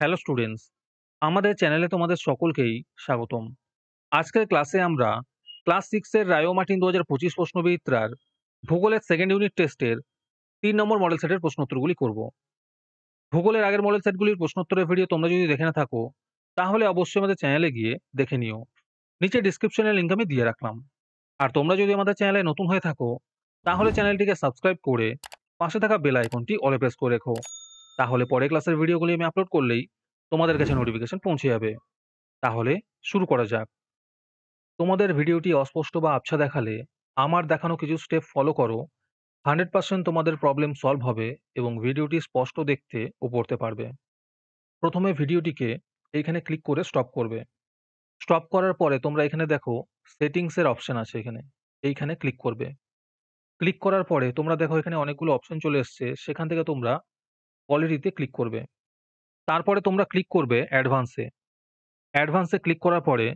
Hello students, আমাদের চ্যানেলে তোমাদের সকলকেই স্বাগতম। আজকের ক্লাসে আমরা ক্লাস 6 এর রায়ো মার্টিন ২০২৫ প্রশ্নবিচিত্রার ভূগোলের সেকেন্ড ইউনিট টেস্টের ৩ নম্বর মডেল সেটের প্রশ্নোত্তরগুলি করব। ভূগোলের আগের মডেল সেটগুলির প্রশ্নোত্তরের ভিডিও তোমরা যদি দেখে না থাকো, তাহলে অবশ্যই আমাদের চ্যানেলে গিয়ে দেখে নিও। নিচে ডিসক্রিপশনের লিঙ্ক আমি দিয়ে রাখলাম। আর তোমরা যদি আমাদের চ্যানেলে নতুন হয়ে থাকো, তাহলে চ্যানেলটিকে সাবস্ক্রাইব করে পাশে থাকা বেল আইকনটি অলে প্রেস করে রেখো। তাহলে পরের ক্লাসের ভিডিওগুলি আমি আপলোড করলেই তোমাদের কাছে নোটিফিকেশন পৌঁছে যাবে। তাহলে শুরু করা যাক। তোমাদের ভিডিওটি অস্পষ্ট বা আবছা দেখালে আমার দেখানো কিছু স্টেপ ফলো করো। 100% তোমাদের প্রবলেম সলভ হবে এবং ভিডিওটি স্পষ্ট দেখতে ও পড়তে পারবে। প্রথমে ভিডিওটিকে এইখানে ক্লিক করে স্টপ করবে। স্টপ করার পরে তোমরা এখানে দেখো সেটিংস এর অপশন আছে, এইখানে ক্লিক করবে। ক্লিক করার পরে তোমরা দেখো এখানে অনেকগুলো অপশন চলে এসছে, সেখান থেকে তোমরা কোয়ালিটিতে ক্লিক করবে। তারপরে তোমরা ক্লিক করবে অ্যাডভান্সে। অ্যাডভান্সে ক্লিক করার পরে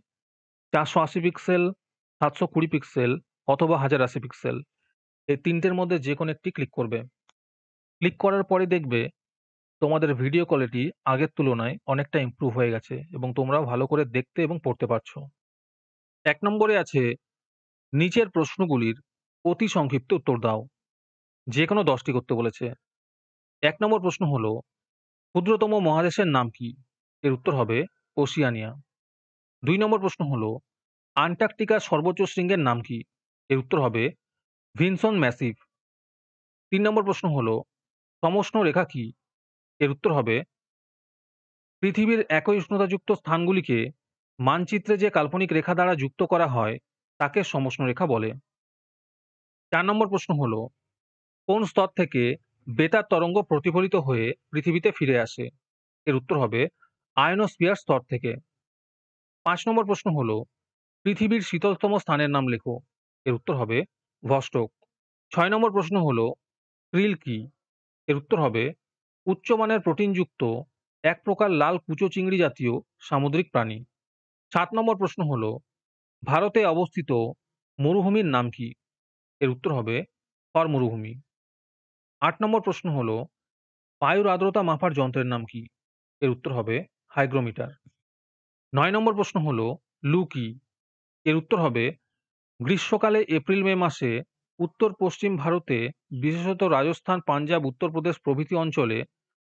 480 পিক্সেল, 720 পিক্সেল অথবা 1080 পিক্সেল এই তিনটের মধ্যে যে কোনো একটি ক্লিক করবে। ক্লিক করার পরে দেখবে তোমাদের ভিডিও কোয়ালিটি আগের তুলনায় অনেকটা ইমপ্রুভ হয়ে গেছে এবং তোমরাও ভালো করে দেখতে এবং পড়তে পারছো। ১ নম্বরে আছে নিচের প্রশ্নগুলির অতি সংক্ষিপ্ত উত্তর দাও। যে কোনো 10টি করতে বলেছে। ১ নম্বর প্রশ্ন হলো ক্ষুদ্রতম মহাদেশের নাম কি? এর উত্তর হবে ওশিয়ানিয়া। ২ নম্বর প্রশ্ন হলো আন্টার্কটিকার সর্বোচ্চ শৃঙ্গের নাম কি? এর উত্তর হবে ভিনসন ম্যাসিভ। ৩ নম্বর প্রশ্ন হলো সমষ্ণ রেখা কি? এর উত্তর হবে পৃথিবীর একই উষ্ণতাযুক্ত স্থানগুলিকে মানচিত্রে যে কাল্পনিক রেখা দ্বারা যুক্ত করা হয় তাকে সমষ্ণ রেখা বলে। ৪ নম্বর প্রশ্ন হলো কোন স্তর থেকে বেতার তরঙ্গ প্রতিফলিত হয়ে পৃথিবীতে ফিরে আসে? এর উত্তর হবে আয়নোস্ফিয়ার স্তর থেকে। ৫ নম্বর প্রশ্ন হলো পৃথিবীর শীতলতম স্থানের নাম লেখো। এর উত্তর হবে ভস্টক। ৬ নম্বর প্রশ্ন হলো ক্রিল কি? এর উত্তর হবে উচ্চমানের প্রোটিনযুক্ত এক প্রকার লাল কুচো চিংড়ি জাতীয় সামুদ্রিক প্রাণী। ৭ নম্বর প্রশ্ন হলো ভারতে অবস্থিত মরুভূমির নাম কি? এর উত্তর হবে থর মরুভূমি। ৮ নম্বর প্রশ্ন হলো বায়ুর আর্দ্রতা মাপার যন্ত্রের নাম কি? এর উত্তর হবে হাইগ্রোমিটার। ৯ নম্বর প্রশ্ন হলো লু কি? এর উত্তর হবে গ্রীষ্মকালে এপ্রিল মে মাসে উত্তর পশ্চিম ভারতে, বিশেষত রাজস্থান, পাঞ্জাব, উত্তরপ্রদেশ প্রভৃতি অঞ্চলে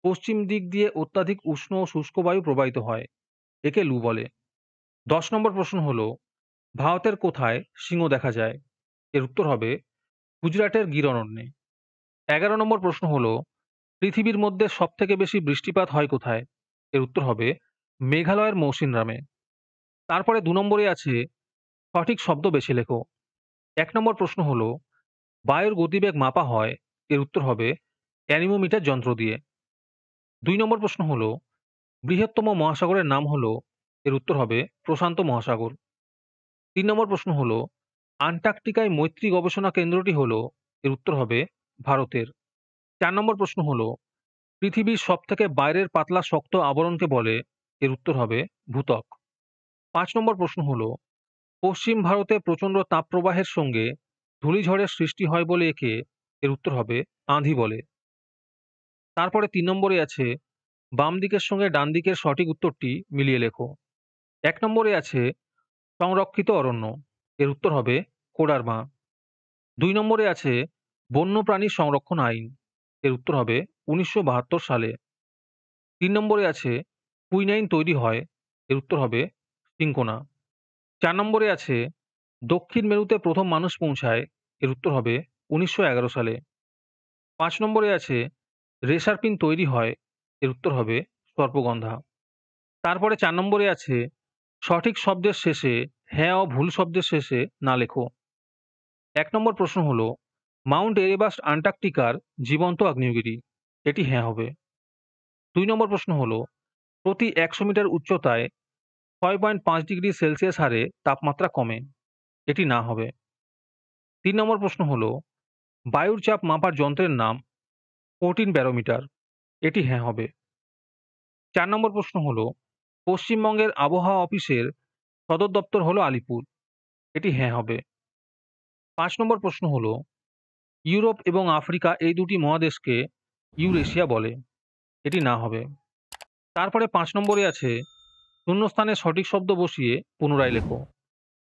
পশ্চিম দিক দিয়ে অত্যাধিক উষ্ণ ও শুষ্ক বায়ু প্রবাহিত হয়। একে লু বলে। ১০ নম্বর প্রশ্ন হলো ভারতের কোথায় সিংহ দেখা যায়? এর উত্তর হবে গুজরাটের গির অরণ্যে। ১১ নম্বর প্রশ্ন হলো পৃথিবীর মধ্যে সবথেকে বেশি বৃষ্টিপাত হয় কোথায়? এর উত্তর হবে মেঘালয়ের মৌসিনরামে। তারপরে ২ নম্বরে আছে সঠিক শব্দ বেছে লেখো। ১ নম্বর প্রশ্ন হলো বায়ুর গতিবেগ মাপা হয়। এর উত্তর হবে অ্যানিমোমিটার যন্ত্র দিয়ে। ২ নম্বর প্রশ্ন হলো বৃহত্তম মহাসাগরের নাম হলো। এর উত্তর হবে প্রশান্ত মহাসাগর। ৩ নম্বর প্রশ্ন হলো আন্টার্কটিকায় মৈত্রী গবেষণা কেন্দ্রটি হলো। এর উত্তর হবে ভারতের। ৪ নম্বর প্রশ্ন হলো পৃথিবীর সবথেকে বাইরের পাতলা শক্ত আবরণকে বলে। এর উত্তর হবে ভূত্বক। ৫ নম্বর প্রশ্ন হলো পশ্চিম ভারতে প্রচণ্ড তাপপ্রবাহের সঙ্গে ধূলিঝড়ের সৃষ্টি হয় বলে একে। এর উত্তর হবে আঁধি বলে। তারপরে ৩ নম্বরে আছে বাম দিকের সঙ্গে ডান দিকের সঠিক উত্তরটি মিলিয়ে লেখো। ১ নম্বরে আছে সংরক্ষিত অরণ্য। এর উত্তর হবে কোডারমা। ২ নম্বরে আছে বন্যপ্রাণী সংরক্ষণ আইন। এর উত্তর হবে ১৯৭২ সালে। ৩ নম্বরে আছে কুইনাইন তৈরি হয়। এর উত্তর হবে সিনকোনা। ৪ নম্বরে আছে দক্ষিণ মেরুতে প্রথম মানুষ পৌঁছায়। এর উত্তর হবে ১৯১১ সালে। ৫ নম্বরে আছে রেসারপিন তৈরি হয়। এর উত্তর হবে সর্পগন্ধা। তারপরে ৪ নম্বরে আছে সঠিক শব্দের শেষে হ্যাঁ ও ভুল শব্দের শেষে না লেখো। ১ নম্বর প্রশ্ন হলো মাউন্ট এরেবাস্ট আন্টার্কটিকার জীবন্ত আগ্নেয়গিরি। এটি হ্যাঁ হবে। ২ নম্বর প্রশ্ন হলো প্রতি ১০০ মিটার উচ্চতায় ৬.৫ ডিগ্রি সেলসিয়াস হারে তাপমাত্রা কমে। এটি না হবে। ৩ নম্বর প্রশ্ন হলো বায়ুর চাপ মাপার যন্ত্রের নাম 14 ব্যারোমিটার। এটি হ্যাঁ হবে। ৪ নম্বর প্রশ্ন হলো পশ্চিমবঙ্গের আবহাওয়া অফিসের সদর দপ্তর হলো আলিপুর। এটি হ্যাঁ হবে। ৫ নম্বর প্রশ্ন হলো ইউরোপ এবং আফ্রিকা এই দুটি মহাদেশকে ইউরেশিয়া বলে। এটি না হবে। তারপরে ৫ নম্বরে আছে শূন্যস্থানে সঠিক শব্দ বসিয়ে পুনরায় লেখো।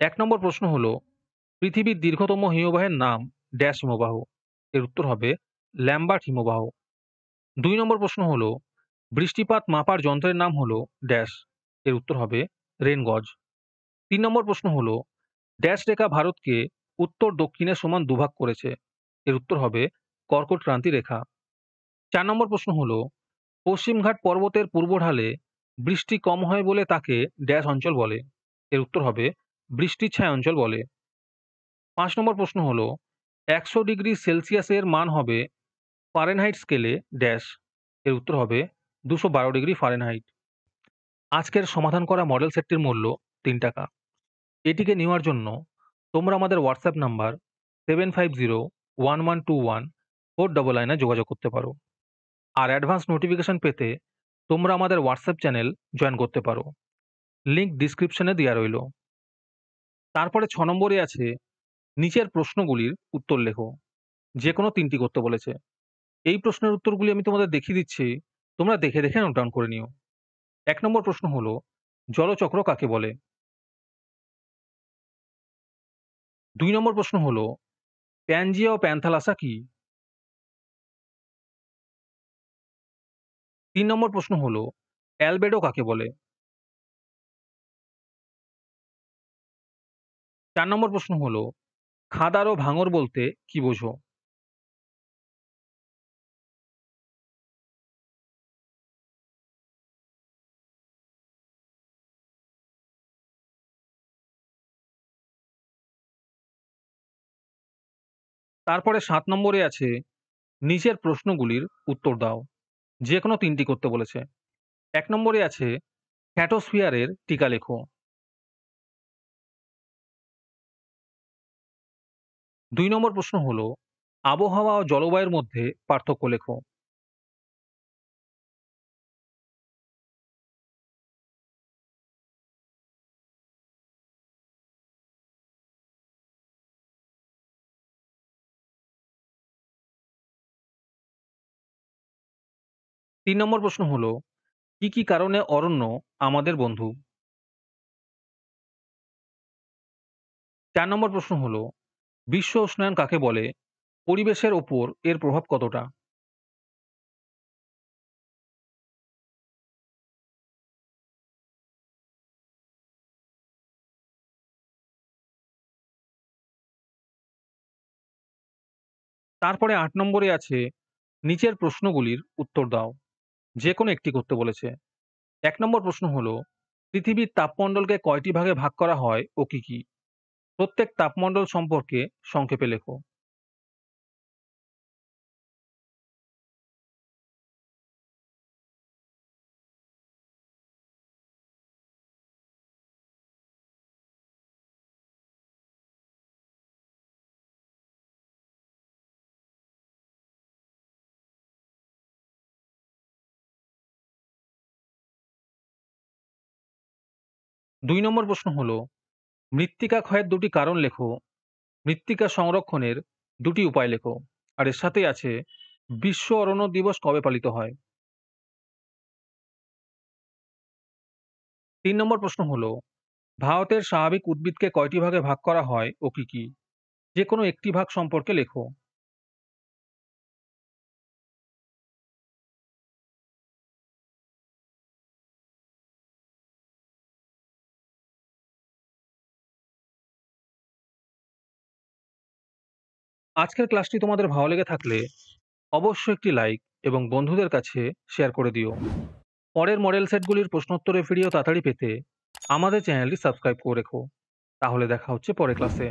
১ নম্বর প্রশ্ন হলো পৃথিবীর দীর্ঘতম হিমবাহের নাম ড্যাশ হিমবাহ। এর উত্তর হবে ল্যাম্বার্ট হিমবাহ। ২ নম্বর প্রশ্ন হলো বৃষ্টিপাত মাপার যন্ত্রের নাম হলো ড্যাশ। এর উত্তর হবে রেন গজ। ৩ নম্বর প্রশ্ন হলো ড্যাশ রেখা ভারতকে উত্তর দক্ষিণে সমান দুভাগ করেছে। এর উত্তর হবে কর্কট ক্রান্তি রেখা। ৪ নম্বর প্রশ্ন হলো পশ্চিমঘাট পর্বতের পূর্ব ঢালে বৃষ্টি কম হয় বলে তাকে ড্যাশ অঞ্চল বলে। এর উত্তর হবে বৃষ্টির ছায়া অঞ্চল বলে। ৫ নম্বর প্রশ্ন হলো ১০০ ডিগ্রি সেলসিয়াসের মান হবে ফারেনহাইট স্কেলে ড্যাশ। এর উত্তর হবে ২১২ ডিগ্রি ফারেনহাইট। আজকের সমাধান করা মডেল সেটটির মূল্য ৩ টাকা। এটিকে নেওয়ার জন্য তোমরা আমাদের হোয়াটসঅ্যাপ নাম্বার 7501121499 যোগাযোগ করতে পারো। আর অ্যাডভান্স নোটিফিকেশন পেতে তোমরা আমাদের হোয়াটসঅ্যাপ চ্যানেল জয়েন করতে পারো। লিংক ডিসক্রিপশনে দেওয়া রইল। তারপরে ৬ নম্বরে আছে নিচের প্রশ্নগুলির উত্তর লেখো। যে কোনো ৩টি করতে বলেছে। এই প্রশ্নের উত্তরগুলি আমি তোমাদের দেখিয়ে দিচ্ছি, তোমরা দেখে দেখে নোট ডাউন করে নিও। ১ নম্বর প্রশ্ন হলো জলচক্র কাকে বলে? ২ নম্বর প্রশ্ন হলো প্যানজিয়া ও প্যান্থালাসা কি? ৩ নম্বর প্রশ্ন হলো অ্যালবেডো কাকে বলে? ৪ নম্বর প্রশ্ন হলো খাদার ও ভাঙর বলতে কি বোঝো? তারপরে ৭ নম্বরে আছে নিচের প্রশ্নগুলির উত্তর দাও। যে কোনো ৩টি করতে বলেছে। ১ নম্বরে আছে স্ট্র্যাটোস্ফিয়ারের টিকা লেখো। ২ নম্বর প্রশ্ন হলো আবহাওয়া ও জলবায়ুর মধ্যে পার্থক্য লেখো। তিন নম্বর প্রশ্ন হলো কি কি কারণে অরণ্য আমাদের বন্ধু? ৪ নম্বর প্রশ্ন হলো বিশ্ব উষ্ণায়ন কাকে বলে? পরিবেশের ওপর এর প্রভাব কতটা? তারপরে ৮ নম্বরে আছে নিচের প্রশ্নগুলির উত্তর দাও। যে কোনো একটি করতে বলেছে। ১ নম্বর প্রশ্ন হলো পৃথিবীর তাপমণ্ডলকে কয়টি ভাগে ভাগ করা হয় ও কি কি? প্রত্যেক তাপমণ্ডল সম্পর্কে সংক্ষেপে লেখো। ২ নম্বর প্রশ্ন হলো মৃত্তিকা ক্ষয়ের ২টি কারণ লেখো। মৃত্তিকা সংরক্ষণের ২টি উপায় লেখো। আর এর সাথেই আছে বিশ্ব অরণ্য দিবস কবে পালিত হয়? ৩ নম্বর প্রশ্ন হলো ভারতের স্বাভাবিক উদ্ভিদকে কয়টি ভাগে ভাগ করা হয় ও কি কি? যে কোনো একটি ভাগ সম্পর্কে লেখো। আজকের ক্লাসটি তোমাদের ভালো লেগে থাকলে অবশ্যই একটি লাইক এবং বন্ধুদের কাছে শেয়ার করে দিও। পরের মডেল সেটগুলির প্রশ্নোত্তরের ভিডিও তাড়াতাড়ি পেতে আমাদের চ্যানেলটি সাবস্ক্রাইব করে রেখো। তাহলে দেখা হচ্ছে পরের ক্লাসে।